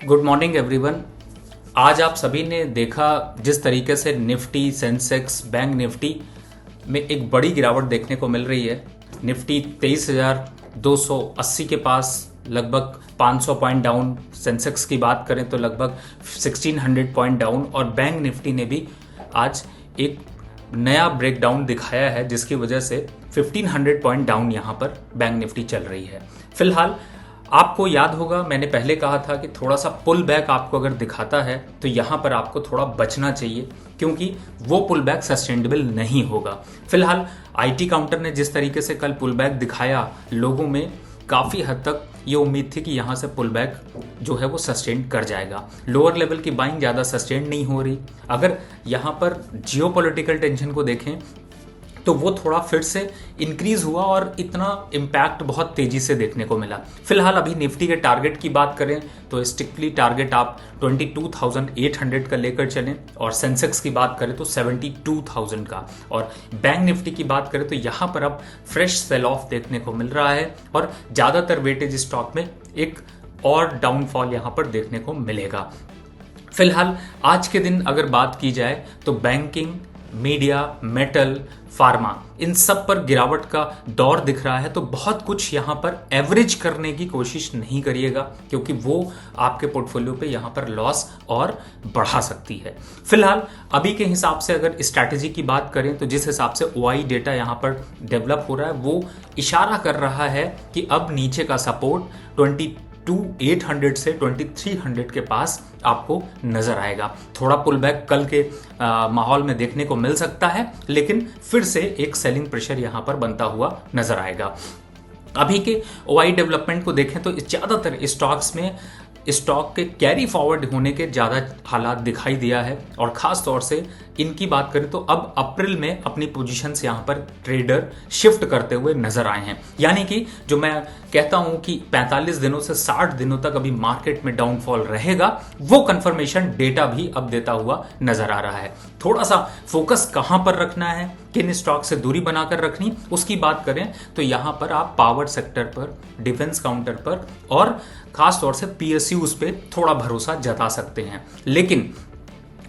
Good morning everyone. आज आप सभी ने देखा जिस तरीके से निफ्टी, सेंसेक्स, बैंक निफ्टी में एक बड़ी गिरावट देखने को मिल रही है। निफ्टी 23,280 के पास लगभग 500 पॉइंट डाउन, सेंसेक्स की बात करें तो लगभग 1600 पॉइंट डाउन, और बैंक निफ्टी ने भी आज एक नया ब्रेकडाउन दिखाया है जिसकी वजह से 1500 पॉइंट डाउन यहां पर बैंक निफ्टी चल रही है। फिलहाल आपको याद होगा मैंने पहले कहा था कि थोड़ा सा पुल बैक आपको अगर दिखाता है तो यहाँ पर आपको थोड़ा बचना चाहिए, क्योंकि वो पुल बैक सस्टेनेबल नहीं होगा। फिलहाल आईटी काउंटर ने जिस तरीके से कल पुल बैक दिखाया, लोगों में काफ़ी हद तक ये उम्मीद थी कि यहाँ से पुल बैक जो है वो सस्टेन कर जाएगा। लोअर लेवल की बाइंग ज़्यादा सस्टेन नहीं हो रही। अगर यहाँ पर जियोपॉलिटिकल टेंशन को देखें तो वो थोड़ा फिर से इंक्रीज हुआ और इतना इम्पैक्ट बहुत तेजी से देखने को मिला। फिलहाल अभी निफ्टी के टारगेट की बात करें तो स्ट्रिक्टली टारगेट आप 22,800 का लेकर चलें, और सेंसेक्स की बात करें तो 72,000 का, और बैंक निफ्टी की बात करें तो यहाँ पर अब फ्रेश सेल ऑफ देखने को मिल रहा है और ज़्यादातर वेटेज स्टॉक में एक और डाउनफॉल यहाँ पर देखने को मिलेगा। फिलहाल आज के दिन अगर बात की जाए तो बैंकिंग, मीडिया, मेटल, फार्मा, इन सब पर गिरावट का दौर दिख रहा है। तो बहुत कुछ यहाँ पर एवरेज करने की कोशिश नहीं करिएगा, क्योंकि वो आपके पोर्टफोलियो पे यहाँ पर लॉस और बढ़ा सकती है। फिलहाल अभी के हिसाब से अगर स्ट्रैटेजी की बात करें तो जिस हिसाब से ओआई डेटा यहाँ पर डेवलप हो रहा है वो इशारा कर रहा है कि अब नीचे का सपोर्ट 22,800 से 2300 के पास आपको नजर आएगा। थोड़ा पुल बैक कल के माहौल में देखने को मिल सकता है, लेकिन फिर से एक सेलिंग प्रेशर यहां पर बनता हुआ नजर आएगा। अभी के ओआई डेवलपमेंट को देखें तो ज्यादातर स्टॉक्स में स्टॉक के कैरी फॉरवर्ड होने के ज़्यादा हालात दिखाई दिया है, और ख़ास तौर से इनकी बात करें तो अब अप्रैल में अपनी पोजीशंस यहाँ पर ट्रेडर शिफ्ट करते हुए नजर आए हैं। यानी कि जो मैं कहता हूँ कि 45 दिनों से 60 दिनों तक अभी मार्केट में डाउनफॉल रहेगा, वो कंफर्मेशन डेटा भी अब देता हुआ नजर आ रहा है। थोड़ा सा फोकस कहाँ पर रखना है, किन स्टॉक से दूरी बनाकर रखनी, उसकी बात करें तो यहाँ पर आप पावर सेक्टर पर, डिफेंस काउंटर पर और खास तौर से पीएसयूज पे थोड़ा भरोसा जता सकते हैं। लेकिन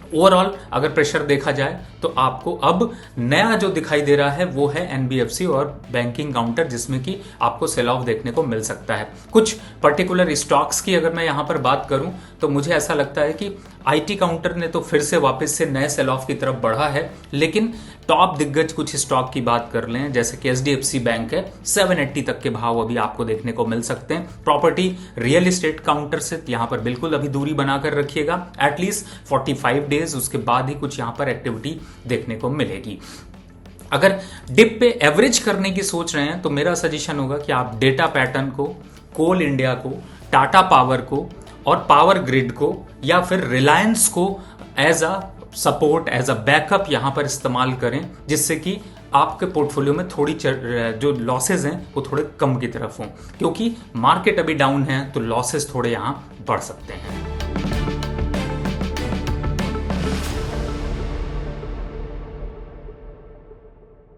ओवरऑल अगर प्रेशर देखा जाए तो आपको अब नया जो दिखाई दे रहा है वो है एनबीएफसी और बैंकिंग काउंटर, जिसमें कि आपको सेल ऑफ देखने को मिल सकता है। कुछ पर्टिकुलर स्टॉक्स की अगर मैं यहाँ पर बात करूँ तो मुझे ऐसा लगता है कि आईटी काउंटर ने तो फिर से वापस से नए सेल ऑफ की तरफ बढ़ा है, लेकिन टॉप दिग्गज कुछ स्टॉक की बात कर लें जैसे कि एचडीएफसी बैंक है, 780 तक के भाव अभी आपको देखने को मिल सकते हैं। प्रॉपर्टी, रियल एस्टेट काउंटर से यहाँ पर बिल्कुल अभी दूरी बनाकर रखिएगा, एटलीस्ट 45 डेज, उसके बाद ही कुछ यहाँ पर एक्टिविटी देखने को मिलेगी। अगर डिप पे एवरेज करने की सोच रहे हैं तो मेरा सजेशन होगा कि आप डेटा पैटर्न को, कोल इंडिया को, टाटा पावर को और पावर ग्रिड को या फिर रिलायंस को as a support, as a backup यहां पर इस्तेमाल करें, जिससे कि आपके पोर्टफोलियो में थोड़ी जो लॉसेज हैं वो थोड़े कम की तरफ हों, क्योंकि मार्केट अभी डाउन है तो लॉसेज थोड़े यहां बढ़ सकते हैं।